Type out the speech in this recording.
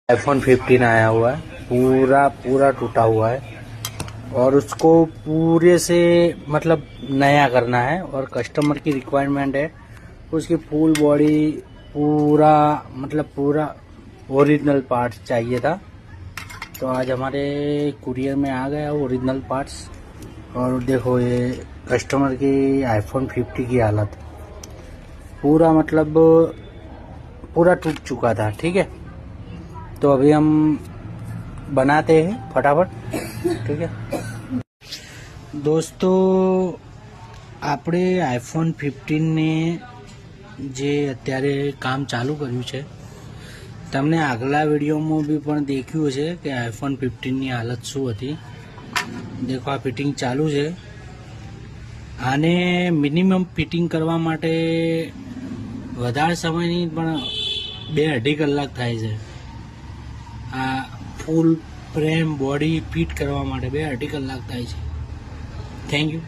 iPhone 15 आया हुआ है, पूरा पूरा टूटा हुआ है और उसको पूरे से मतलब नया करना है और कस्टमर की रिक्वायरमेंट है उसकी फुल बॉडी पूरा मतलब पूरा ओरिजिनल पार्ट्स चाहिए था। तो आज हमारे कुरियर में आ गया ओरिजिनल पार्ट्स। और देखो ये कस्टमर की iPhone 50 की हालत पूरा मतलब पूरा टूट चुका था। ठीक है, तो अभी हम बनाते हैं फटाफट। ठीक है दोस्तों, આપણે iPhone 15 ને જે અત્યારે કામ ચાલુ કર્યું છે, તમને આગલા વિડીયોમાં બી પણ દેખ્યું છે કે iPhone 15 ની હાલત શું હતી। દેખો આ ફિટિંગ ચાલુ છે। આને મિનિમમ ફિટિંગ કરવા માટે વધારે સમય નહીં પણ 2-2.5 કલાક થાય છે। આ ફૂલ ફ્રેમ બોડી ફિટ કરવા માટે 2-2.5 કલાક થાય છે। Thank you.